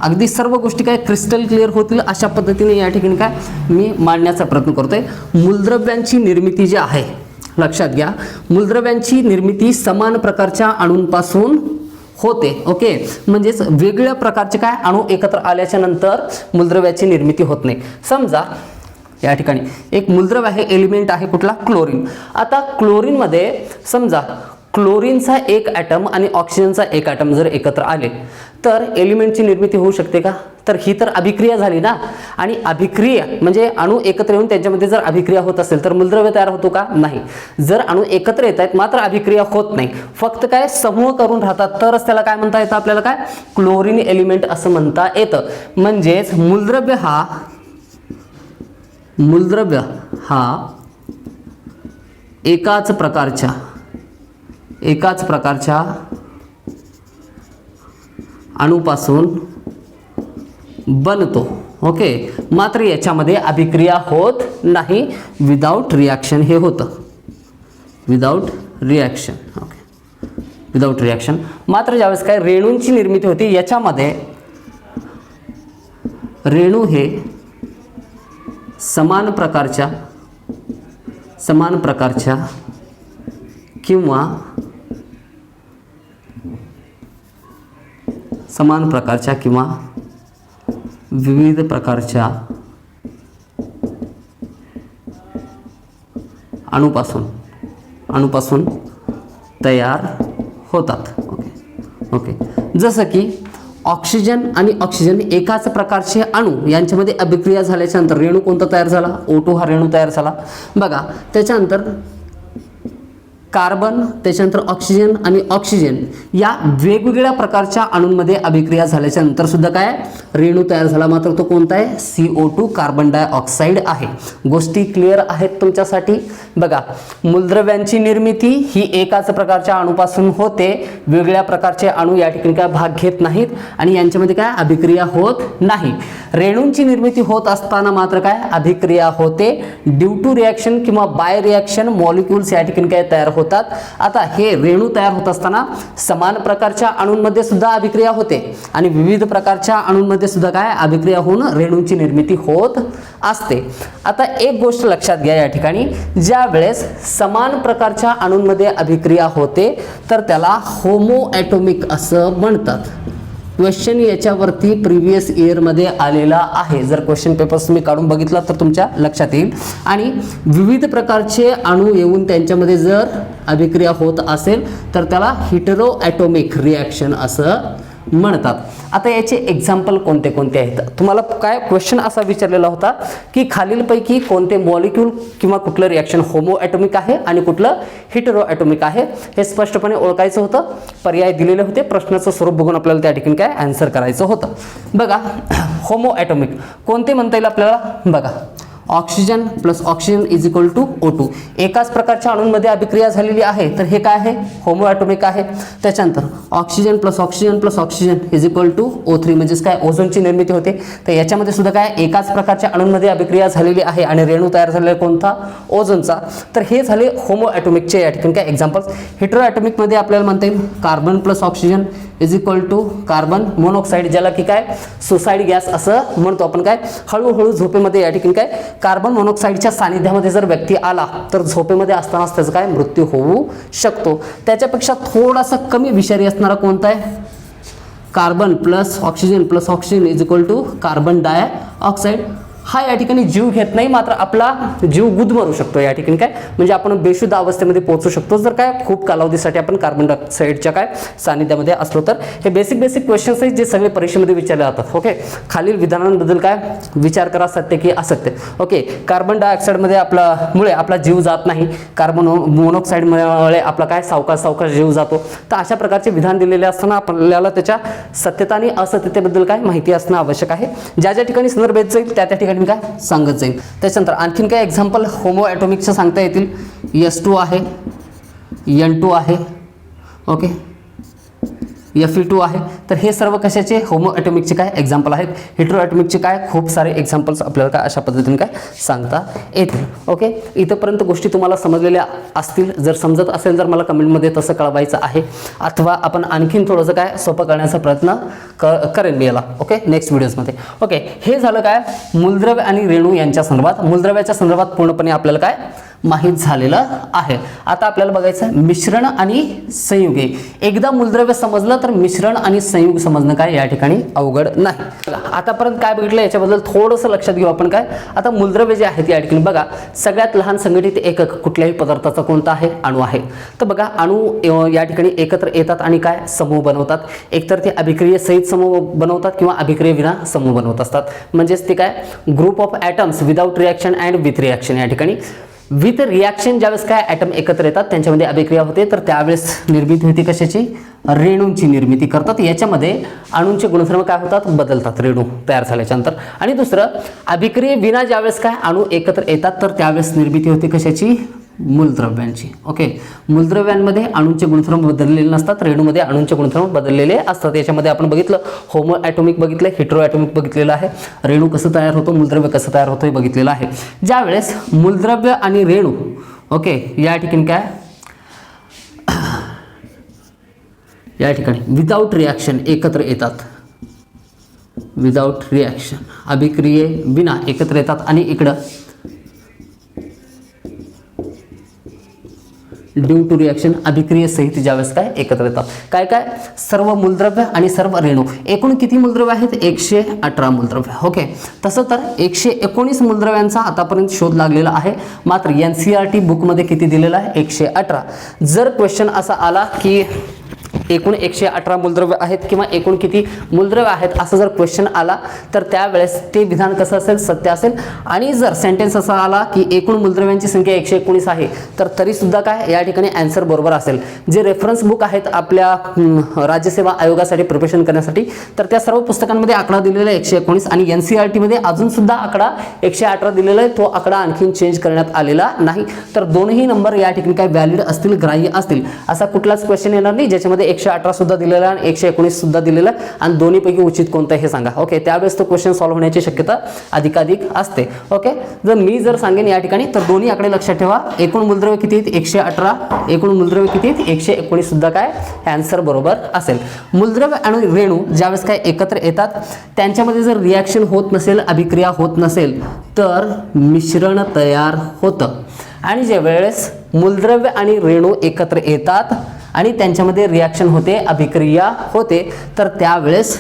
अगदी सर्व गोष्टी काय क्रिस्टल क्लिअर होतील अशा पद्धतीने या ठिकाणी काय मी मांडण्याचा प्रयत्न करतोय. मूलद्रव्यांची निर्मिती जी आहे लक्षात घ्या, मूलद्रव्यांची निर्मिती समान प्रकारच्या अणूंपासून होते. ओके, म्हणजेच वेगवेगळ्या प्रकारचे काय अणू एकत्र आल्याच्या नंतर मूलद्रव्याची निर्मिती होत नाही. समजा या ठिकाणी एक मूलद्रव्य आहे, एलिमेंट आहे कुठला, क्लोरीन. आता क्लोरीनमध्ये समजा क्लोरीनचा एक ॲटम आणि ऑक्सिजनचा एक ॲटम जर एकत्र आले तर एलिमेंटची निर्मिती होऊ शकते का? तर ही तर अभिक्रिया झाली ना. आणि अभिक्रिया म्हणजे अणू एकत्र येऊन त्यांच्यामध्ये जर अभिक्रिया होत असेल तर मूलद्रव्य तयार होतो का? नाही. जर अणू एकत्र येत आहेत मात्र अभिक्रिया होत नाही, फक्त काय समूह करून राहतात, तरच त्याला काय म्हणता येतं आपल्याला, काय क्लोरीन एलिमेंट असं म्हणता येतं. म्हणजेच मूलद्रव्य हा एकाच प्रकारच्या अणूपासून बनतो. ओके, मात्र याच्यामध्ये अभिक्रिया होत नाही, विदाउट रिॲक्शन हे होतं, विदाउट रिॲक्शन. मात्र ज्यावेळेस काय रेणूंची निर्मिती होती याच्यामध्ये रेणू हे समान प्रकारच्या किंवा विविध प्रकारच्या अणूपासून तयार होतात. ओके, जसं की ऑक्सिजन आणि ऑक्सिजन एकाच प्रकारचे अणू यांच्यामध्ये अभिक्रिया झाल्याच्या नंतर रेणू कोणता तयार झाला, O2 हा रेणू तयार झाला. बघा, त्याच्यानंतर कार्बन, त्याच्यानंतर ऑक्सिजन आणि ऑक्सिजन या वेगवेगळ्या प्रकारच्या अणूंमध्ये अभिक्रिया झाल्याच्या नंतर सुद्धा काय रेणू तयार झाला, मात्र तो कोणता आहे, CO2 कार्बन डायऑक्साईड आहे. गोष्टी क्लिअर आहेत तुमच्यासाठी. बघा, मूलद्रव्यांची निर्मिती ही एकाच प्रकारच्या अणूपासून होते, वेगळ्या प्रकारचे अणू या ठिकाणी काय भाग घेत नाहीत आणि यांच्यामध्ये काय अभिक्रिया होत नाही. रेणूंची निर्मिती होत असताना मात्र काय अभिक्रिया होते, ड्यू टू रिॲक्शन किंवा बाय रिॲक्शन मॉलिक्युल्स या ठिकाणी काय तयार होतात. आता हे रेणू तयार होत असताना समान प्रकारच्या अणूंमध्ये सुद्धा अभिक्रिया होते आणि विविध प्रकारच्या अणूंमध्ये सुद्धा काय अभिक्रिया होऊन रेणूंची निर्मिती होत असते. आता एक गोष्ट लक्षात घ्या, या ठिकाणी ज्या वेळेस समान प्रकारच्या अणूंमध्ये अभिक्रिया होते तर त्याला होमो ॲटोमिक असं म्हणतात. क्वेश्चन याच्यावरती प्रिव्हियस इयरमध्ये आलेला आहे. जर क्वेश्चन पेपर्स तुम्ही काढून बघितला तर तुमच्या लक्षात येईल. आणि विविध प्रकारचे अणू येऊन त्यांच्यामध्ये जर अभिक्रिया होत असेल तर त्याला हिटेरो ॲटोमिक रिॲक्शन असं म्हणतात. आता याचे एक्झाम्पल कोणते कोणते आहेत, तुम्हाला काय क्वेश्चन असा विचारलेला होता की खालीलपैकी कोणते मॉलिक्यूल किंवा कुठलं रिॲक्शन होमो ॲटोमिक आहे आणि कुठलं हिटेरो ॲटोमिक आहे हे स्पष्टपणे ओळखायचं होतं. पर्याय दिलेले होते, प्रश्नाचं स्वरूप बघून आपल्याला त्या ठिकाणी काय आन्सर करायचं होतं. बघा, होमो ॲटोमिक कोणते म्हणता येईल आपल्याला, बघा oxygen plus oxygen is equal to O2 एकाच प्रकारच्या अणूंमध्ये अभिक्रिया झालेली आहे तर हे काय आहे, होमो ॲटोमिक आहे. त्याच्यानंतर oxygen plus oxygen is equal to O3 म्हणजेच काय ओझोनची निर्मिती होते. तर याच्यामध्ये सुद्धा काय एकाच प्रकारच्या अणूंमध्ये अभिक्रिया झालेली आहे आणि रेणू तयार झालेला कोणता, ओझोनचा. तर हे झाले होमो ॲटोमिकचे या ठिकाणी काय एक्झाम्पल्स. हिटेरो ॲटोमिकमध्ये आपल्याला म्हणता येईल carbon plus oxygen is equal to carbon monoxide, ज्याला की काय सुसाईड गॅस असं म्हणतो आपण. काय हळूहळू झोपेमध्ये या ठिकाणी काय कार्बन मोनॉक्साईडच्या सानिध्यामध्ये जर व्यक्ती आला तर झोपेमध्ये असतानाच त्याचा काय मृत्यू होऊ शकतो. त्याच्यापेक्षा थोडासा कमी विषारी असणारा कोणता आहे, carbon plus oxygen is equal to carbon dioxide. हा या ठिकाणी जीव घेत नाही, मात्र आपला जीव गुदमरू शकतो या ठिकाणी. काय म्हणजे आपण बेशुद्ध अवस्थेमध्ये पोहोचू शकतो जर काय खूप कालावधीसाठी आपण कार्बन डायऑक्साईडच्या काय सानिध्यामध्ये असलो तर. हे बेसिक क्वेश्चन्स आहेत जे सगळे परीक्षेमध्ये विचारले जातात. ओके, खालील विधानांबद्दल काय विचार करा, सत्य की असत्य. ओके, कार्बन डायऑक्साईडमध्ये मुळे आपला जीव जात नाही, कार्बन मोनॉक्साईडमुळे आपला काय सावकाश जीव जातो. तर अशा प्रकारचे विधान दिलेले असताना आपल्याला त्याच्या सत्यता आणि असत्यतेबद्दल काय माहिती असणं आवश्यक आहे. ज्या ठिकाणी संदर्भ येत जाईल त्या ठिकाणी काय सांगत जाईल. त्याच्यानंतर आणखीन काय एक्झाम्पल होमो ॲटोमिकचं सांगता येतील. S2 आहे, N2 आहे, ओके, Fe2 आहे. तर हे सर्व कशाचे होमो ॲटोमिकचे काय एक्झाम्पल आहेत. हिटेरो ॲटोमिकचे काय खूप सारे एक्झाम्पल्स आपल्याला काय अशा पद्धतीने काय सांगता येतील. ओके, इथंपर्यंत गोष्टी तुम्हाला समजलेल्या असतील. जर समजत असेल तर मला कमेंटमध्ये तसं कळवायचं आहे, अथवा आपण आणखीन थोडंसं काय सोपं करण्याचा प्रयत्न करेन मी याला. Okay, next व्हिडिओजमध्ये. ओके, हे झालं काय मूलद्रव्य आणि रेणू यांच्या संदर्भात. मूलद्रव्याच्या संदर्भात पूर्णपणे आपल्याला काय माहीत झालेलं आहे. आता आपल्याला बघायचं मिश्रण आणि संयुगे. एकदा मूलद्रव्य समजलं तर मिश्रण आणि संयुग समजणं काय या ठिकाणी अवघड नाही. आतापर्यंत काय बघितलं याच्याबद्दल थोडंसं लक्षात घेऊ आपण. काय आता मूलद्रव्य जे आहेत या ठिकाणी बघा, सगळ्यात लहान संघटित एकक कुठल्याही पदार्थाचा कोणता आहे? अणू आहे. तर बघा अणू या ठिकाणी एकत्र येतात आणि काय समूह बनवतात. एकतर ते अभिक्रिये सहित समूह बनवतात किंवा अभिक्रिये विना समूह बनवत असतात. म्हणजेच ते काय group of atoms without reaction and with reaction. या ठिकाणी विथ रिॲक्शन ज्यावेळेस काय ॲटम एकत्र येतात त्यांच्यामध्ये अभिक्रिया होते, तर त्यावेळेस निर्मिती होती कशाची? रेणूंची निर्मिती करतात. याच्यामध्ये अणूंचे गुणधर्म काय होतात? बदलतात रेणू तयार झाल्याच्या नंतर. आणि दुसरं अभिक्रिये विना ज्यावेळेस काय अणू एकत्र येतात तर त्यावेळेस निर्मिती होते कशाची? मूलद्रव्यांची. ओके, मूलद्रव्यांमध्ये अणूंचे गुणधर्म बदललेले नसतात, रेणूमध्ये अणूंचे गुणधर्म बदललेले असतात. याच्यामध्ये आपण बघितलं होमो ॲटॉमिक बघितलं, हेटेरो ॲटॉमिक बघितलेलं आहे. रेणू कसं तयार होतो, मूलद्रव्य कसं तयार होतं हे बघितलेलं आहे. ज्यावेळेस मूलद्रव्य आणि रेणू ओके या ठिकाणी काय या ठिकाणी विदाउट रिॲक्शन एकत्र येतात, विदाउट रिॲक्शन अभिक्रिये विना एकत्र येतात आणि इकडं ड्यू टू रिॲक्शन अभिक्रियेसहित ज्यावेळेस काय एकत्र येतात. काय काय सर्व मूलद्रव्य आणि सर्व रेणू. एकूण किती मूलद्रव्य आहेत? 118 मूलद्रव्य. ओके, तसं तर 119 मूलद्रव्यांचा आतापर्यंत शोध लागलेला आहे. मात्र NCERT बुकमध्ये किती दिलेला आहे? 118. जर क्वेश्चन असा आला की एकूण 118 मूलद्रव्य आहेत किंवा एकूण किती मूलद्रव्य आहेत असं जर क्वेश्चन आला तर त्यावेळेस ते विधान कसं असेल? सत्य असेल. आणि जर सेंटेन्स असा आला की एकूण मूलद्रव्यांची संख्या 119 आहे तर तरी सुद्धा काय या ठिकाणी आन्सर बरोबर असेल. जे रेफरन्स बुक आहेत आपल्या राज्यसेवा आयोगासाठी प्रिपरेशन करण्यासाठी तर त्या सर्व पुस्तकांमध्ये आकडा दिलेला आहे 119 आणि NCERT मध्ये अजून सुद्धा आकडा 118 दिलेला आहे. तो आकडा आणखीन चेंज करण्यात आलेला नाही. तर दोन्ही नंबर या ठिकाणी काय व्हॅलिड असतील, ग्राह्य असतील. असा कुठलाच क्वेश्चन येणार नाही ज्याच्यामध्ये 118 सुद्धा दिलेला आणि 119 सुद्धा दिलेला आणि दोन्हीपैकी उचित कोणतं हे सांगा. ओके, त्यावेळेस तो क्वेश्चन सॉल्व्ह होण्याची शक्यता अधिकाधिक असते. ओके, जर सांगेन या ठिकाणी तर दोन्ही आकडे लक्षात ठेवा. एकूण मूलद्रव्य किती आहेत? 118. एकूण मूलद्रव्य किती आहेत? 119 सुद्धा काय आन्सर बरोबर असेल. मूलद्रव्य आणि रेणू ज्यावेळेस काय एकत्र येतात त्यांच्यामध्ये जर रिॲक्शन होत नसेल, अभिक्रिया होत नसेल तर मिश्रण तयार होतं. आणि ज्यावेळेस मूलद्रव्य आणि रेणू एकत्र येतात आणि त्यांच्यामध्ये रिॲक्शन होते, अभिक्रिया होते तर त्यावेळेस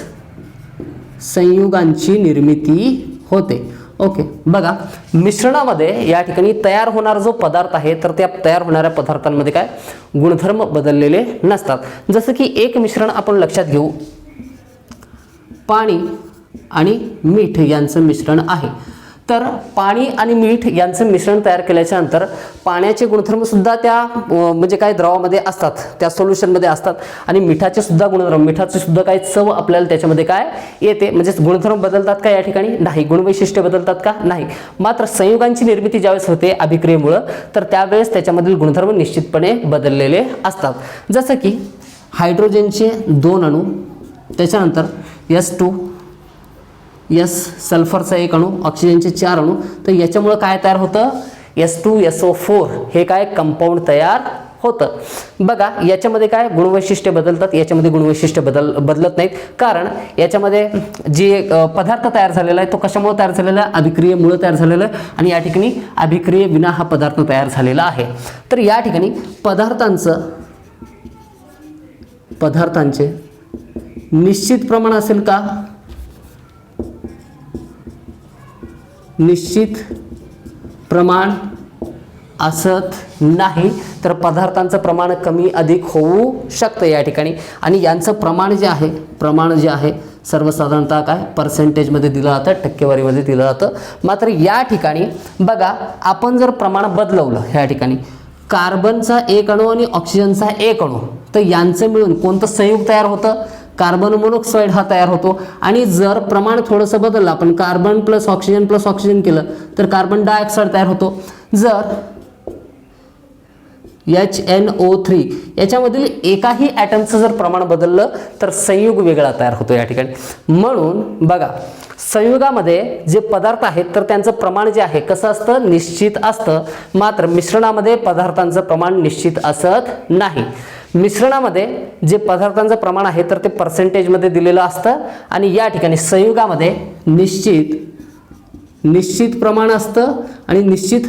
संयुगांची निर्मिती होते. ओके, बघा मिश्रणामध्ये या ठिकाणी तयार होणारा जो पदार्थ आहे तर त्या तयार होणाऱ्या पदार्थांमध्ये काय गुणधर्म बदललेले नसतात. जसं की एक मिश्रण आपण लक्षात घेऊ, पाणी आणि मीठ यांचं मिश्रण आहे. तर पाणी आणि मीठ यांचं मिश्रण तयार केल्याच्या नंतर पाण्याचे गुणधर्म सुद्धा त्या म्हणजे काय द्रवामध्ये असतात, त्या सोल्युशनमध्ये असतात आणि मिठाचे सुद्धा गुणधर्म, मिठाचे सुद्धा काय चव आपल्याला त्याच्यामध्ये काय येते. म्हणजे गुणधर्म बदलतात का या ठिकाणी? नाही. गुणवैशिष्ट्य बदलतात का? नाही. मात्र संयुगांची निर्मिती ज्यावेळेस होते अभिक्रियेमुळं तर त्यावेळेस त्याच्यामधील गुणधर्म निश्चितपणे बदललेले असतात. जसं की हायड्रोजनचे 2 अणू, त्याच्यानंतर S2 सल्फरचा 1 अणू, ऑक्सिजनचे 4 अणू. तर याच्यामुळे काय तयार होतं? S2SO4 हे काय कंपाऊंड तयार होतं. बघा याच्यामध्ये काय गुणवैशिष्ट्य बदलतात, याच्यामध्ये गुणवैशिष्ट्य बदलत नाहीत. कारण याच्यामध्ये जे पदार्थ तयार झालेला आहे तो कशामुळे तयार झालेला आहे? अभिक्रियेमुळे तयार झालेला आहे आणि या ठिकाणी अभिक्रिये विना हा पदार्थ तयार झालेला आहे. तर या ठिकाणी पदार्थांचे निश्चित प्रमाण असेल का? निश्चित प्रमाण असत नाही. तर पदार्थांचं प्रमाण कमी अधिक होऊ शकतं या ठिकाणी. आणि यांचं प्रमाण जे आहे सर्वसाधारणतः काय पर्सेंटेजमध्ये दिलं जातं, टक्केवारीमध्ये दिलं जातं. मात्र या ठिकाणी बघा आपण जर प्रमाण बदलवलं, या ठिकाणी कार्बनचा 1 अणू आणि ऑक्सिजनचा 1 अणू तर यांचं मिळून कोणतं संयुग तयार होतं? कार्बन मोनॉक्साईड हा तयार होतो. आणि जर प्रमाण थोडंसं बदललं, आपण कार्बन प्लस ऑक्सिजन केलं तर कार्बन डायऑक्साईड तयार होतो. जर HNO3 याच्यामधील एकाही ॲटमचं जर प्रमाण बदललं तर संयुग वेगळा तयार होतो या ठिकाणी. म्हणून बघा संयुगामध्ये जे पदार्थ आहेत तर त्यांचं प्रमाण जे आहे कसं असतं? निश्चित असतं. मात्र मिश्रणामध्ये पदार्थांचं प्रमाण निश्चित असत नाही. मिश्रणामध्ये जे पदार्थांचं प्रमाण आहे तर ते पर्सेंटेजमध्ये दिलेलं असतं आणि या ठिकाणी संयुगामध्ये निश्चित प्रमाण असतं आणि निश्चित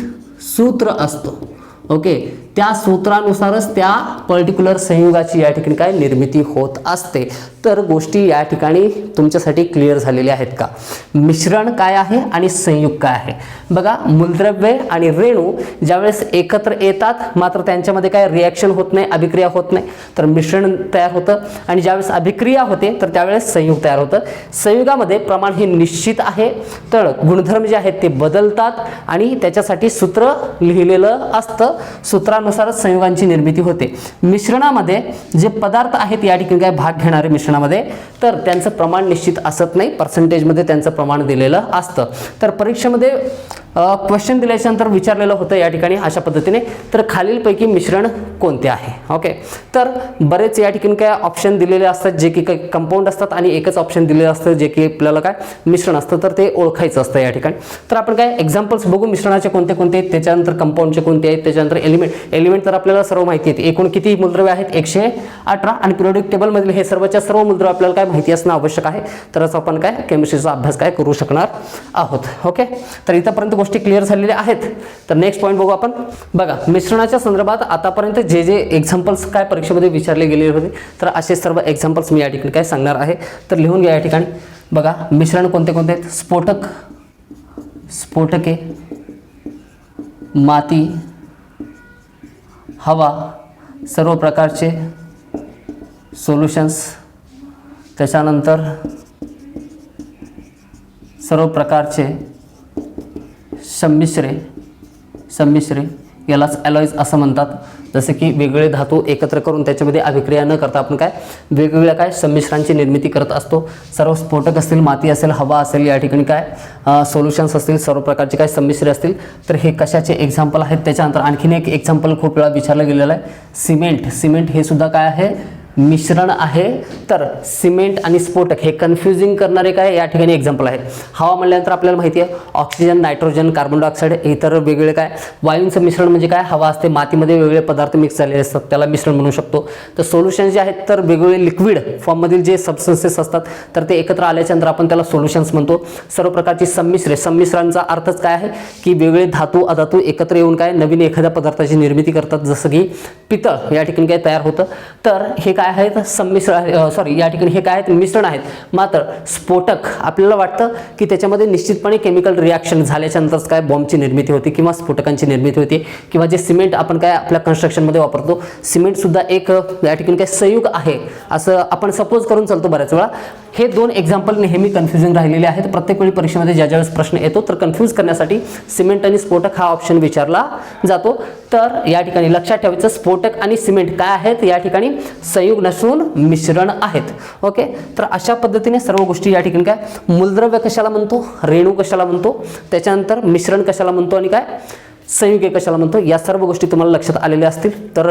सूत्र असतं. ओके, त्या सूत्रानुसारच त्या पर्टिक्युलर संयुगाची या ठिकाणी काय निर्मिती होत असते. तर गोष्टी या ठिकाणी तुमच्यासाठी क्लिअर झालेल्या आहेत का? मिश्रण काय आहे आणि संयुग काय आहे? बघा, मूलद्रव्ये आणि रेणू ज्यावेळेस एकत्र येतात मात्र त्यांच्यामध्ये काय रिॲक्शन होत नाही, अभिक्रिया होत नाही, तर मिश्रण तयार होतं. आणि ज्यावेळेस अभिक्रिया होते तर त्यावेळेस संयुग तयार होतं. संयुगामध्ये प्रमाण हे निश्चित आहे, तर गुणधर्म जे आहेत ते बदलतात आणि त्याच्यासाठी सूत्र लिहिलेलं असतं. सूत्रानुसारच संयुगांची निर्मिती होते. मिश्रणामध्ये जे पदार्थ आहेत या ठिकाणी काय भाग घेणारे मिश्रणामध्ये, तर त्यांचं प्रमाण निश्चित असत नाही, पर्सेंटेजमध्ये त्यांचं प्रमाण दिलेलं असतं. तर परीक्षेमध्ये क्वेश्चन दिल्याच्यानंतर विचारलेलं होतं या ठिकाणी अशा पद्धतीने, तर खालीलपैकी मिश्रण कोणते आहे? ओके, तर बरेच या ठिकाणी काय ऑप्शन दिलेले असतात जे की काही कंपाऊंड असतात आणि एकच ऑप्शन दिलेलं असतं जे की आपल्याला काय मिश्रण असतं, तर ते ओळखायचं असतं या ठिकाणी. तर आपण काय एक्झाम्पल्स बघू मिश्रणाचे कोणते कोणते आहेत, त्याच्यानंतर कंपाऊंडचे कोणते आहेत, त्याच्यानंतर एलिमेंट तर आपल्याला सर्व माहिती आहेत. एकूण किती मूलद्रव्ये आहेत? 118. आणि पिरियोडिक टेबलमधील हे सर्वच्या सर्व मूलद्रव्ये आपल्याला काय माहिती असणं आवश्यक आहे, तरच आपण काय केमिस्ट्रीचा अभ्यास काय करू शकणार आहोत. ओके, तर इथंपर्यंत गोष्टी क्लिअर झालेल्या आहेत. तर नेक्स्ट पॉईंट बघू आपण. बघा, मिश्रणाच्या संदर्भात आतापर्यंत जे जे एक्झाम्पल्स काय परीक्षेमध्ये विचारले गेलेले होते, तर असे सर्व एक्झाम्पल्स मी या ठिकाणी काय सांगणार आहे. तर लिहून घ्या या ठिकाणी. बघा, मिश्रण कोणते कोणते आहेत? स्फोटके, माती, हवा, सर्व प्रकारचे सोल्युशन्स, त्याच्यानंतर सर्व प्रकारचे संमिश्रे, यालाच ॲलॉईज असं म्हणतात. जसे की वेगवेगळे धातू एकत्र करून त्याच्यामध्ये अभिक्रिया न करता आपण काय वेगवेगळ्या काय संमिश्रांची निर्मिती करत असतो. सर्व स्फोटक असतील, माती असेल, हवा असेल, या ठिकाणी काय सोल्युशन्स असतील, सर्व प्रकारचे काय संमिश्रे असतील, तर हे कशाचे एक्झाम्पल आहेत. त्याच्यानंतर आणखीन एक एक्झाम्पल खूप वेळा विचारलं गेलेलं आहे, सिमेंट हे सुद्धा काय आहे? मिश्रण आहे. तर सिमेंट आणि स्फोटक हे कन्फ्युजिंग करणारे काय या ठिकाणी एक्झाम्पल आहेत. हवा म्हणल्यानंतर आपल्याला माहिती आहे ऑक्सिजन, नायट्रोजन, कार्बन डायऑक्साईड, इतर वेगवेगळे काय वायूंचं मिश्रण म्हणजे काय हवा असते. मातीमध्ये वेगवेगळे पदार्थ मिक्स झालेले असतात, त्याला मिश्रण म्हणू शकतो. तर सोल्युशन जे आहेत तर वेगवेगळे लिक्विड फॉर्ममधील जे सबस्टन्सेस असतात तर ते एकत्र आल्याच्यानंतर आपण त्याला सोल्युशन्स म्हणतो. सर्व प्रकारची संमिश्रांचा अर्थच काय आहे की वेगवेगळे धातू अधातू एकत्र येऊन काय नवीन एखाद्या पदार्थाची निर्मिती करतात, जसं की पितळ या ठिकाणी काय तयार होतं. तर हे काय आहेत? या ठिकाणी हे काय आहेत? मिश्रण आहेत. मात्र स्फोटक आपल्याला वाटतं की त्याच्यामध्ये निश्चितपणे केमिकल रिॲक्शन झाल्याच्यानंतरच काय बॉम्बची निर्मिती होते किंवा स्फोटकांची निर्मिती होते. किंवा जे सिमेंट आपण काय आपल्या कन्स्ट्रक्शनमध्ये वापरतो, सिमेंट सुद्धा एक या ठिकाणी काय संयुग आहे असं आपण सपोज करून चालतो बऱ्याच वेळा. हे दोन एक्झाम्पल नेहमी कन्फ्युजिंग राहिलेले आहेत. प्रत्येक वेळी परीक्षेमध्ये ज्या ज्यावेळेस प्रश्न येतो तर कन्फ्यूज करण्यासाठी सिमेंट आणि स्फोटक हा ऑप्शन विचारला जातो. तर या ठिकाणी लक्षात ठेवायचं, स्फोटक आणि सिमेंट काय आहेत? या ठिकाणी संयुग नसून मिश्रण आहेत. ओके, तर अशा पद्धतीने सर्व गोष्टी या ठिकाणी काय मूलद्रव्य कशाला म्हणतो, रेणू कशाला म्हणतो, त्याच्यानंतर मिश्रण कशाला म्हणतो आणि काय संयुगे कशाला म्हणतो, या सर्व गोष्टी तुम्हाला लक्षात आलेल्या असतील. तर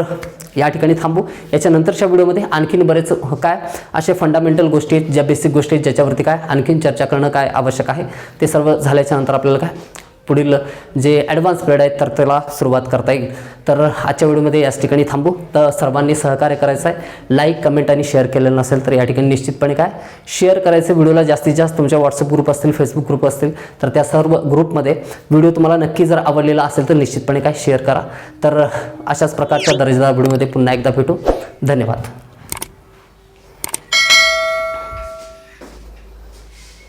या ठिकाणी थांबू. याच्यानंतरच्या व्हिडिओमध्ये आणखीन बरेच काय असे फंडामेंटल गोष्टी आहेत, ज्या बेसिक गोष्टी आहेत ज्याच्यावरती काय आणखीन चर्चा करणं काय आवश्यक आहे. ते सर्व झाल्याच्या नंतर आपल्याला काय पुढील जे ॲडव्हान्स पिरियड आहेत तर त्याला सुरुवात करता येईल. तर आजच्या व्हिडिओमध्ये याच ठिकाणी थांबू. तर सर्वांनी सहकार्य करायचं आहे. लाईक, कमेंट आणि शेअर केलेलं नसेल तर या ठिकाणी निश्चितपणे काय शेअर करायचं. व्हिडिओला जास्तीत जास्त तुमच्या व्हॉट्सअप ग्रुप असतील, फेसबुक ग्रुप असतील तर त्या सर्व ग्रुपमध्ये व्हिडिओ तुम्हाला नक्की जर आवडलेला असेल तर निश्चितपणे काय शेअर करा. तर अशाच प्रकारच्या दर्जेदार व्हिडिओमध्ये पुन्हा एकदा भेटू. धन्यवाद.